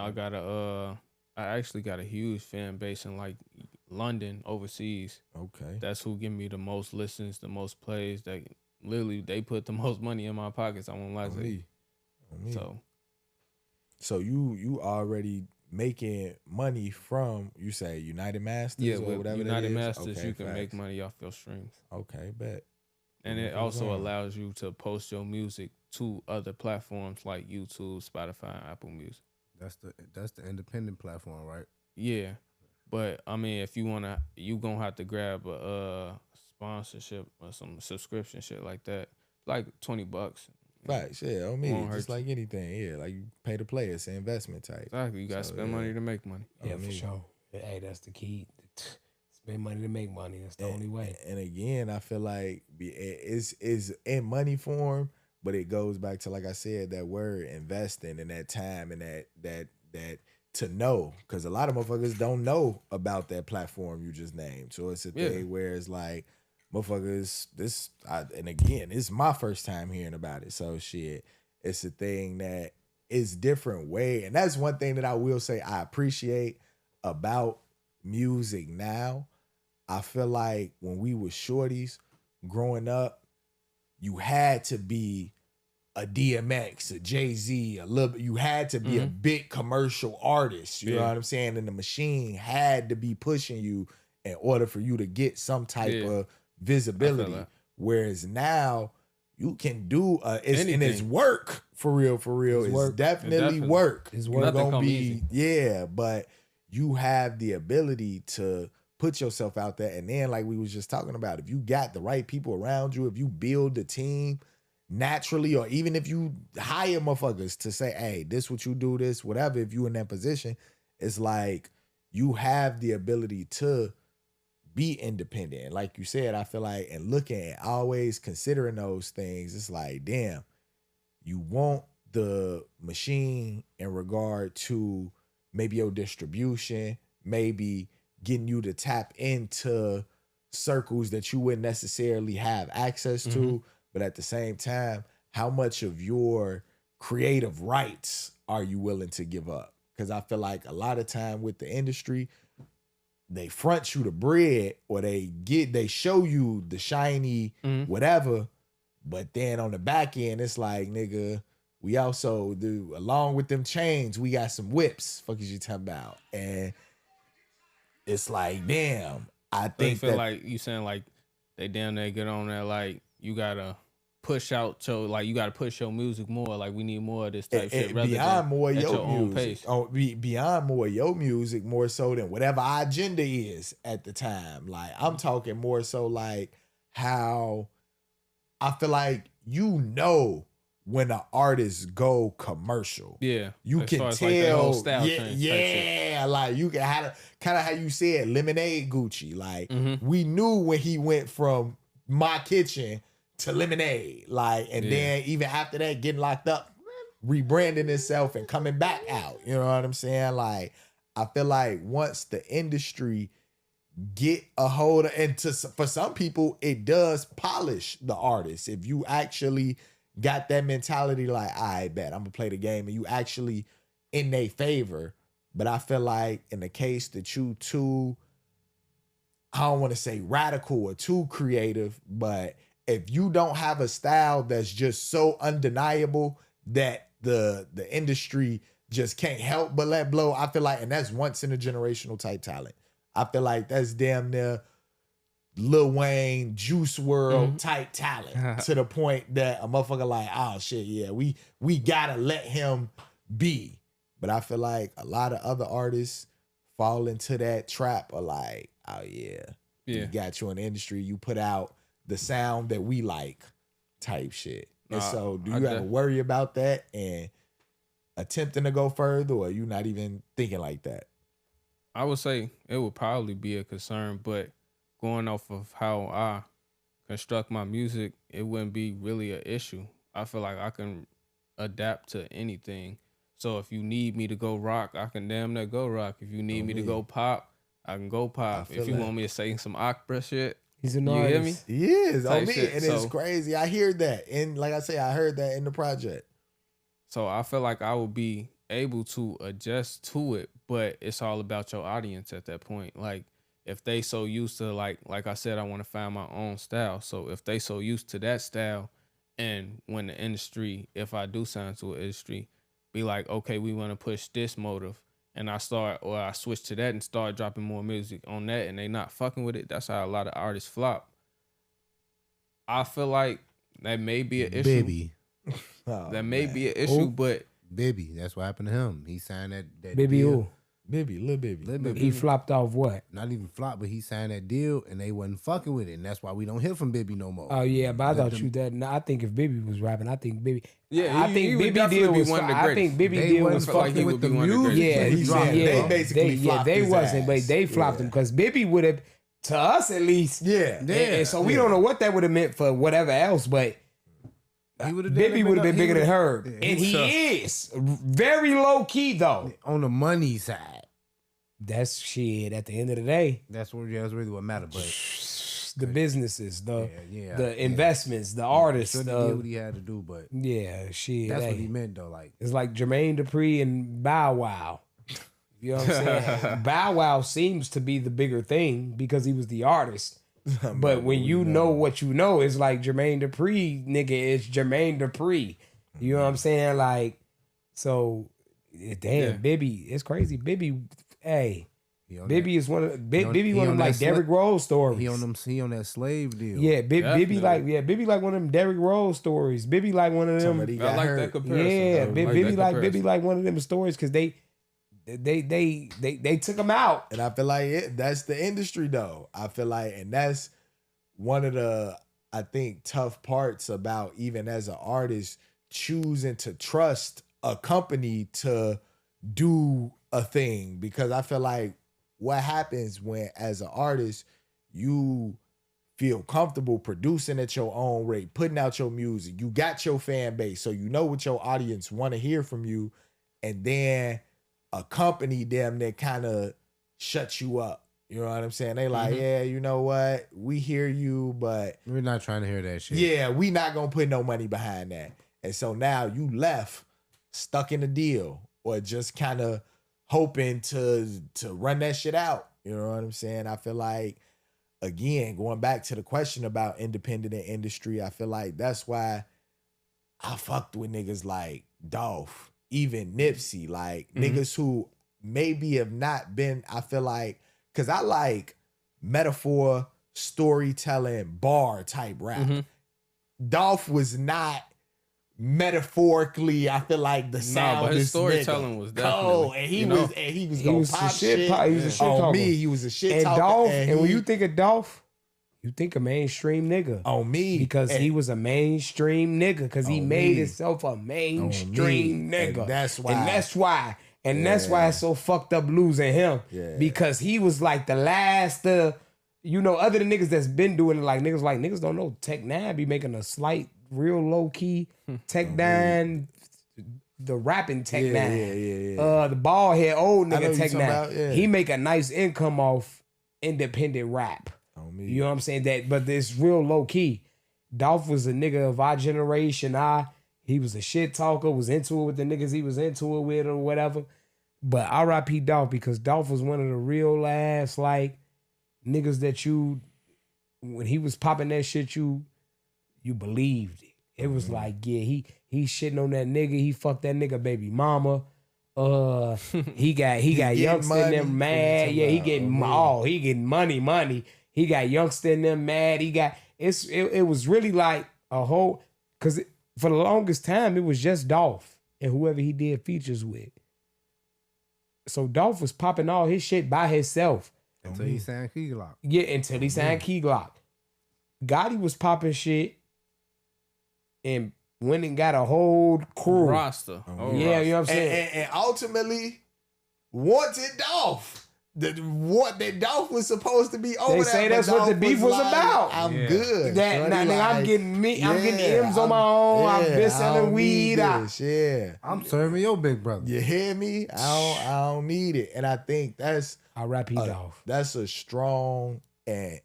I actually got a huge fan base in like London, overseas. okay. That's who give me the most listens, the most plays. That literally they put the most money in my pockets. I won't lie On to you. me. On me. So So you already making money from, you say, United Masters yeah, or with whatever United that is? Masters, Okay, you can make facts. money off your streams, Okay, bet. and What it goes also on? allows you to post your music to other platforms like YouTube, Spotify, and Apple Music. That's the independent platform, right? Yeah, but I mean, if you wanna, you gonna have to grab a sponsorship or some subscription shit like that, like $20. Facts, yeah, on me. Won't Just hurt you. like anything, yeah. Like you pay to play, it's an investment type. Exactly, you gotta So, spend yeah. money to make money. Yeah, I for mean- sure. Hey, that's the key. Spend money to make money. That's the only way. And again, I feel like it's in money form, but it goes back to, like I said, that word investing and that time and that to know, because a lot of motherfuckers don't know about that platform you just named. So it's a Yeah. thing where it's like motherfuckers, and again, it's my first time hearing about it. So shit, it's a thing that is different way, and that's one thing that I will say I appreciate about music now. I feel like when we were shorties growing up, you had to be a DMX, a Jay-Z, a little. You had to be a big commercial artist. You know Yeah. what I'm saying? And the machine had to be pushing you in order for you to get some type Yeah. of visibility. that. Whereas now you can do it's and it's Anything. work for real. It's It's work. definitely Definitely. work. It's You work. Nothing gonna come be easy. yeah, but you have the ability to put yourself out there. And then, like we was just talking about, if you got the right people around you, if you build the team naturally, or even if you hire motherfuckers to say, hey, this what you do, this, whatever, if you in that position, it's like you have the ability to be independent. And like you said, I feel like, and looking at always considering those things, it's like, damn, you want the machine in regard to maybe your distribution, maybe getting you to tap into circles that you wouldn't necessarily have access to, but at the same time, how much of your creative rights are you willing to give up? Because I feel like a lot of time with the industry, they front you the bread, or they show you the shiny whatever, but then on the back end, it's like, nigga, we also do, along with them chains, we got some whips. Fuck is you talking about? And it's like, damn, I So you think feel that like you saying like they damn near get on there like you gotta push out so like you gotta push your music more, like we need more of this type shit rather beyond than more of at your own music, pace. beyond more of your music, more so than whatever our agenda is at the time. Like I'm talking more so like how I feel like when an artist go commercial. Yeah. You as can far tell, as, like, their whole style yeah, change type shit. yeah, like you can have kind of how you said Lemonade Gucci. Like Mm-hmm. we knew when he went from My Kitchen to Lemonade, like, and Yeah. then even after that, getting locked up, rebranding himself and coming back out. You know what I'm saying? Like, I feel like once the industry get a hold of, and for some people, it does polish the artist. If you actually got that mentality, like, I bet I'm gonna play the game, and you actually in their favor. But I feel like in the case that you too, I don't want to say radical or too creative, but if you don't have a style that's just so undeniable that the industry just can't help but let blow, I feel like, and that's once in a generational type talent. I feel like that's damn near Lil Wayne, Juice World type talent to the point that a motherfucker like, oh shit, yeah, we gotta let him be. But I feel like a lot of other artists fall into that trap of like, oh yeah, Yeah. we got you in the industry, you put out the sound that we like type shit. And Nah, so do I you ever worry about that and attempting to go further, or are you not even thinking like that? I would say it would probably be a concern, but going off of how I construct my music, it wouldn't be really an issue. I feel like I can adapt to anything. So if you need me to go rock, I can damn near go rock. If you need me to go pop, I can go pop. feel If you that. want me to say some opera shit, He's an You hear artist. me? He is on Type me, shit. and it's So- crazy. I hear that, and like I say, I heard that in the project. So I feel like I would be able to adjust to it, but it's all about your audience at that point. Like if they so used to like I said, I want to find my own style. So if they so used to that style, and when the industry, if I do sign to an industry, be like, okay, we want to push this motive, and I switch to that and start dropping more music on that, and they not fucking with it. That's how a lot of artists flop. I feel like that may be an issue. Bibby. Oh, That may man. be an issue, but Bibby. That's what happened to him. He signed that Baby deal. who? Lil Bibby. He flopped off what? Not even flop, but he signed that deal and they wasn't fucking with it. And that's why we don't hear from Bibby no more. Oh yeah, but I thought you that. No, I think if Bibby was rapping, I think Bibby. Yeah, I he think would Bibby definitely deal be was. one of the I think greatest. Bibby They deal wasn't was. feel like fucking he with would the be one of the music. Yeah, But he said they basically flopped they his wasn't, ass. but they flopped him because Bibby would have, to us at least. Yeah. And so we don't know what that would have meant for whatever else, but He would've Bibby would have been bigger than Herb, Yeah, and he tough. is very low key though. on the money side. That's shit. At the end of the day, That's really what mattered. But the businesses, the yeah. investments, the artists, Should have did what he had to do, but yeah, shit. that's hey. what he meant though. Like It's like Jermaine Dupri and Bow Wow. You know what I'm saying? Bow Wow seems to be the bigger thing because he was the artist. But when you know what you know, it's like Jermaine Dupri, nigga, it's Jermaine Dupri. You know what I'm saying? Like, so, damn, Yeah. Bibby, it's crazy. Bibby, hey, he on Bibby is one of Bibby he one of on them like that Derrick Rose stories. he on that slave deal. Yeah, Bibby Definitely. Bibby like one of them Derrick Rose stories. Bibby like one of them. Somebody I got like hurt. that comparison. Yeah, I Bibby that like comparison. one of them stories because they took him out. And I feel like that's the industry though. I feel like, and that's one of the, I think, tough parts about even as an artist choosing to trust a company to do a thing. Because I feel like what happens when as an artist, you feel comfortable producing at your own rate, putting out your music, you got your fan base, so you know what your audience want to hear from you, and then a company them that kind of shuts you up. You know what I'm saying? They like, yeah, you know what? We hear you, but We're not trying to hear that shit. yeah, we not gonna put no money behind that. And so now you left stuck in a deal or just kind of hoping to run that shit out. You know what I'm saying? I feel like, again, going back to the question about independent and industry, I feel like that's why I fucked with niggas like Dolph, even Nipsey, like niggas who maybe have not been, I feel like, because I like metaphor, storytelling, bar type rap. Dolph was not metaphorically, I feel like the sound. but his this storytelling nigga. was definitely, cold, and he you know. was He gonna was a pop shit shit. pop- he was a shit on talker. me. He was a shit And talker. Dolph, and and when he- you think of Dolph, you think of mainstream nigga. on me Because and he was a mainstream nigga. Because he On made me. himself a mainstream And nigga. that's why. And that's why it's so fucked up losing him. Yeah. Because he was like the last, other than niggas that's been doing it, like niggas don't know. Tech 9 be making a slight, real low key Tech 9, the rapping Tech 9. Yeah. The bald head old I know nigga you Tech talking 9. about, yeah. He make a nice income off independent rap. On me. You know what I'm saying? But it's real low key. Dolph was a nigga of our generation. He was a shit talker, was into it with the niggas he was into it with or whatever. But R.I.P. Dolph, because Dolph was one of the real ass like niggas that when he was popping that shit, you believed it. It was like, yeah, he shitting on that nigga. He fucked that nigga baby mama. He got youngster in them mad. Yeah, he getting money. He got youngster in them mad. It was really like a whole, because for the longest time it was just Dolph and whoever he did features with. So Dolph was popping all his shit by himself. Until he signed Key Glock. Yeah, until he signed Key Glock. Gotti was popping shit and went and got a whole crew. Roster. Yeah, you know what I'm saying? And ultimately wanted Dolph. What that Dolph was supposed to be over They there, say but that's what the Dolph beef was like, about. I'm Yeah. good. That shorty, now, nigga, I'm like, I'm getting yeah, M's on my own. I've been I selling don't weed. need this, yeah. I'm serving your big brother. You hear me? I don't need it. And I think that's I rap a, Dolph. that's a strong, and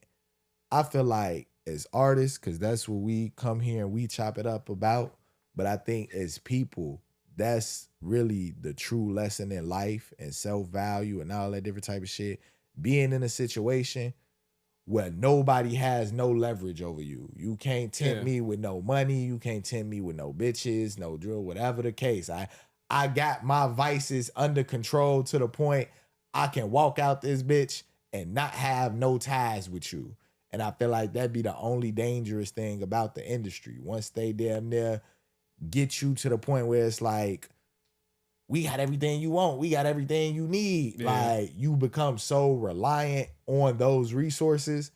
I feel like as artists, because that's what we come here and we chop it up about. But I think as people, that's really the true lesson in life and self-value and all that different type of shit. Being in a situation where nobody has no leverage over you. You can't tempt me with no money. You can't tempt me with no bitches, no drill, whatever the case. I got my vices under control to the point I can walk out this bitch and not have no ties with you. And I feel like that'd be the only dangerous thing about the industry. Once they damn near get you to the point where it's like, we got everything you want. We got everything you need. Yeah. Like, you become so reliant on those resources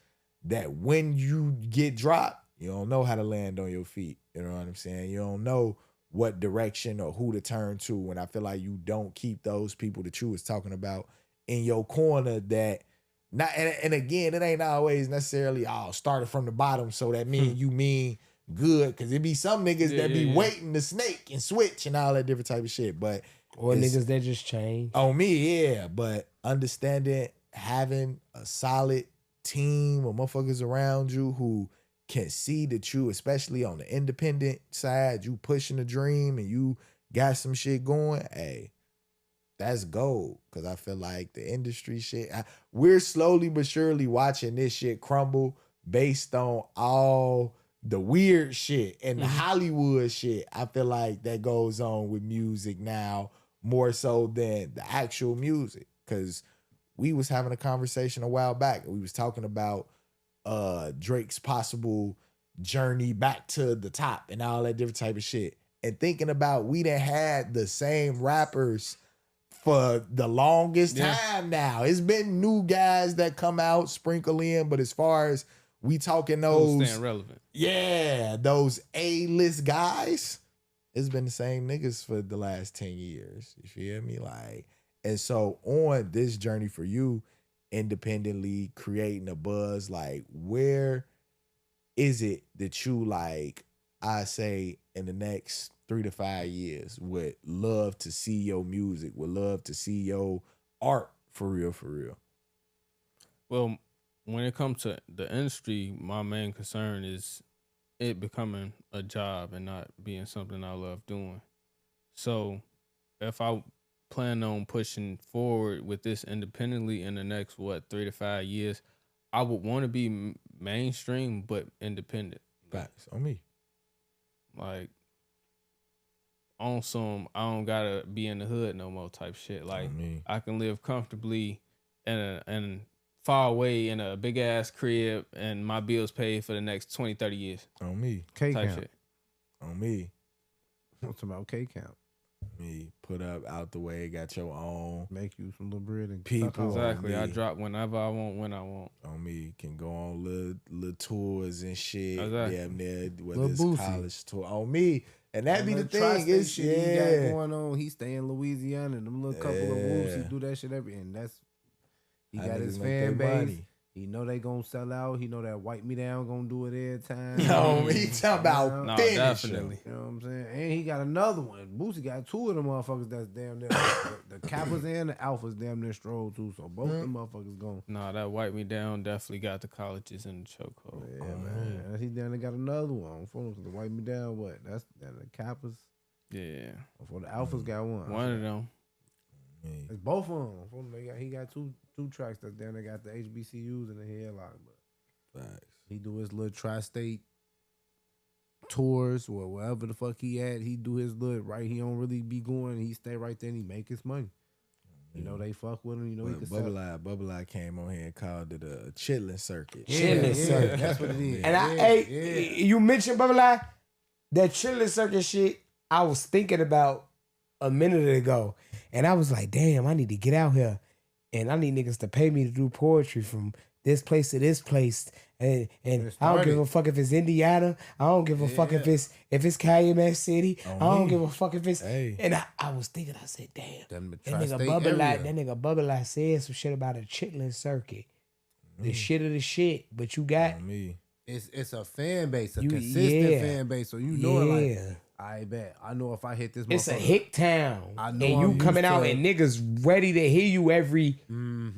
that when you get dropped, you don't know how to land on your feet. You know what I'm saying? You don't know what direction or who to turn to. And I feel like you don't keep those people that you was talking about in your corner that not, and again, it ain't always necessarily, started from the bottom. So that you mean good. Cause it be some niggas that be waiting to snake and switch and all that different type of shit. But Or niggas that just change. on me, yeah. But understanding having a solid team of motherfuckers around you who can see that you, especially on the independent side, you pushing the dream and you got some shit going, hey, that's gold. Cause I feel like the industry shit, we're slowly but surely watching this shit crumble based on all the weird shit and the Hollywood shit. I feel like that goes on with music now more so than the actual music. Cause we was having a conversation a while back and we was talking about Drake's possible journey back to the top and all that different type of shit. And thinking about we done had the same rappers for the longest time now. It's been new guys that come out, sprinkle in, but as far as we talking those staying relevant. Yeah, those A-list guys, it's been the same niggas for the last 10 years. You feel me? Like, and so on this journey for you, independently creating a buzz, like, where is it that you, like, I say in the next 3 to 5 years would love to see your music, would love to see your art for real, for real? Well, when it comes to the industry, my main concern is it becoming a job and not being something I love doing. So if I plan on pushing forward with this independently in the next, 3 to 5 years, I would want to be mainstream but independent. Facts on me. Like, on some, I don't gotta be in the hood no more type shit. Like, I can live comfortably and far away in a big ass crib and my bills paid for the next 20, 30 years. On me. K Type count. shit. On me. What's about K count? Me. Put up out the way, got your own. Make you some little bread and People. Exactly. I me. drop whenever I want, when I want. On me. Can go on little tours and shit. Exactly. Damn near, whether Lil it's Boosie. college tour. On me. And that be the thing. Tri-state It's shit he got going on. He stay in Louisiana. Them little couple of moves, he do that shit and that's he That got niggas his make fan their base. money. He know they gonna sell out. He know that Wipe Me Down gonna do it every time. No, he talking about No, finish definitely. him. You know what I'm saying? And he got another one. Boosie got two of them motherfuckers that's damn near the Kappas and the Alphas damn near stroll too. So both them motherfuckers gone. Nah, that Wipe Me Down definitely got the colleges in the chokehold. Yeah, man. And he down there got another one. For the Wipe Me Down, what? That's the Kappas. Yeah. For the Alphas got one. One of them. It's both of them. He got two tracks that's down there got the HBCUs in the headlock. But Facts. he do his little tri-state tours or wherever the fuck he at. He do his little right. He don't really be going. He stay right there and he make his money. You know, they fuck with him. You know, he can sell. Bubble Eye came on here and called it a chitlin' circuit. Chillin' circuit. That's what it is. And you mentioned Bubble Eye, that chillin' circuit shit. I was thinking about a minute ago, and I was like, damn, I need to get out here, and I need niggas to pay me to do poetry from this place to this place, and I don't give a fuck if it's Indiana. I don't give a fuck if it's Calumet City. I don't give a fuck if it's. And I was thinking, I said, damn, that nigga Bubble Eye said some shit about a chitlin' circuit, the shit of the shit, but you got me. It's a fan base, a consistent fan base, so you know it like. I bet. I know if I hit this, it's a hick town. I know and you coming out and niggas ready to hear you every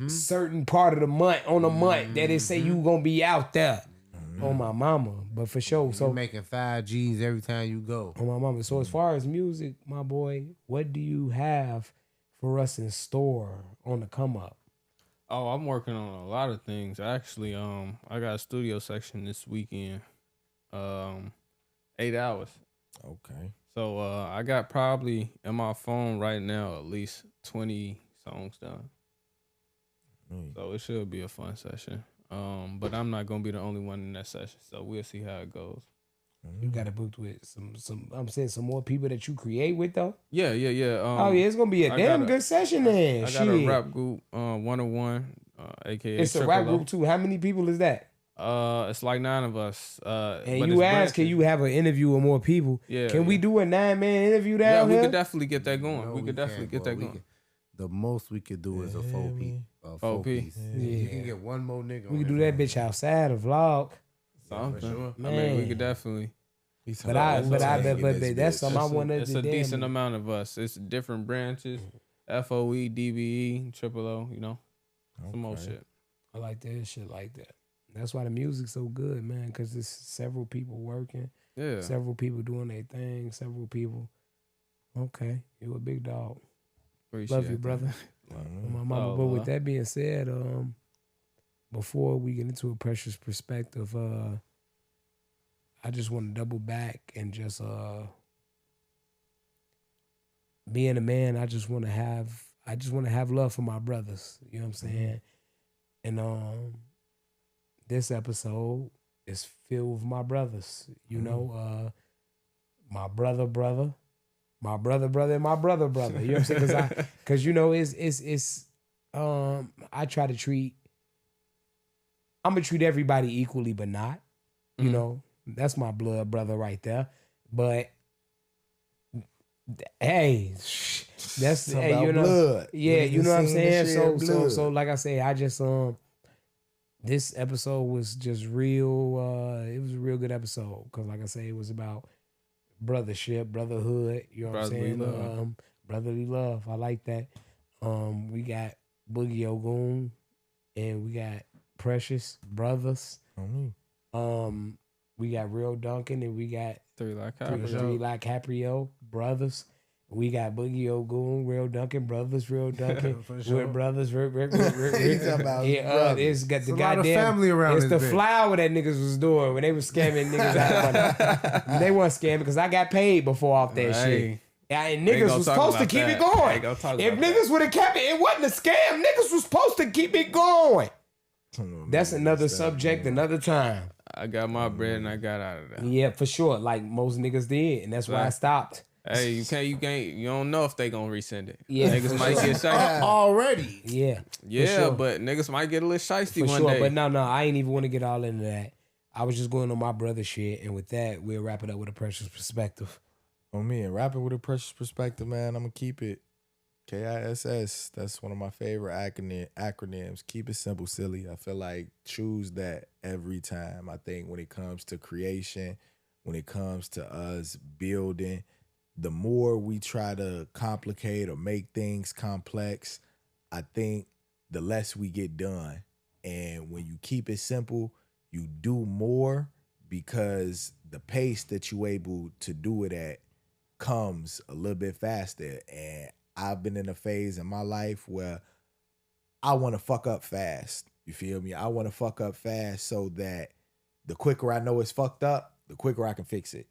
certain part of the month on a month that it say you gonna be out there. on my mama. But for sure, so you're making 5 G's every time you go. on my mama. So as far as music, my boy, what do you have for us in store on the come up? Oh, I'm working on a lot of things. Actually, I got a studio section this weekend. 8 hours. Okay. So I got probably in my phone right now at least 20 songs done. So it should be a fun session. But I'm not gonna be the only one in that session. So we'll see how it goes. You got it booked with some. I'm saying some more people that you create with though. Yeah. Oh yeah, it's gonna be a damn good session then. I got a rap group, 101, aka It's a rap group too. How many people is that? It's like 9 of us. And you asked, can you have an interview with more people? Yeah. Can we do a 9-man interview Yeah, down we here? could definitely get that going. No, we could definitely get that boy. going. The most we could do is a 4P. 4P. Piece. Yeah. You can get one more nigga. We could do that bitch outside a vlog. Something. sure. I mean, we could definitely. But that's something I wanted It's to a damn. decent amount of us. It's different branches. FOE, DBE, Triple O, you know. Some more shit. I like that shit like that. That's why the music's so good, man, because there's several people working, Yeah. several people doing their thing, several people. Okay, you a big dog. Appreciate Love you, that. brother. My mama. Oh, But with love. that being said, before we get into a precious perspective, I just want to double back and just being a man, I just want to have love for my brothers. You know what I'm saying? And this episode is filled with my brothers. You know, my brother, my brother, and my brother. You know what I'm saying? Because you know, it's I try to treat. I'm gonna treat everybody equally, but not. You know, that's my blood brother right there. But hey, that's hey, you know, blood. yeah, you know what I'm saying. So, blood. like I say, I just this episode was just real. It was a real good episode because, like I say, it was about brothership, brotherhood. You know what I'm saying? Brotherly love. I like that. We got Boogie Ogun and we got Precious brothers. We got Real Duncan and we got 3 Like Three Like Caprio brothers. We got Boogie Ogun, Real Duncan brothers, Real Duncan. We're brothers. He's about It's got the a lot of goddamn family around It's this the bitch. flower that niggas was doing when they was scamming niggas out of money. They weren't scamming because I got paid before off that shit. Yeah, and niggas gonna was talk supposed to about keep that. it going. Ain't gonna talk If about niggas would have kept it, it wasn't a scam. Niggas was supposed to keep it going. That's another subject, another time. I got my bread and I got out of there. Yeah, for sure. Like most niggas did, and that's why I stopped. Hey, you don't know if they gonna resend it. Yeah, Niggas for might sure. get shiesty. Already. Yeah, Yeah, sure. but niggas might get a little shiesty for one sure. day. But no, I ain't even want to get all into that. I was just going on my brother shit, and with that, we'll wrap it up with a precious perspective. On me and rapping with a precious perspective, man, I'm gonna keep it KISS. That's one of my favorite acronyms. Keep it simple, silly. I feel like choose that every time. I think when it comes to creation, when it comes to us building, the more we try to complicate or make things complex, I think the less we get done. And when you keep it simple, you do more because the pace that you able to do it at comes a little bit faster. And I've been in a phase in my life where I want to fuck up fast. You feel me? I want to fuck up fast so that the quicker I know it's fucked up, the quicker I can fix it.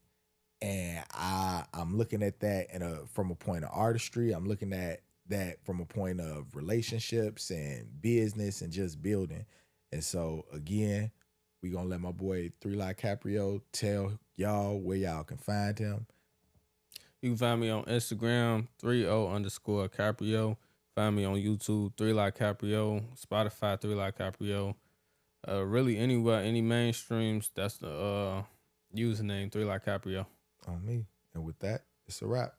And I'm looking at that from a point of artistry. I'm looking at that from a point of relationships and business and just building. And so again, we gonna let my boy 3 Like Caprio tell y'all where y'all can find him. You can find me on Instagram, 30_Caprio. Find me on YouTube, 3 Like Caprio. Spotify, 3 Like Caprio. Really anywhere, any mainstreams, that's the username, 3 Like Caprio. On me. And with that, it's a wrap.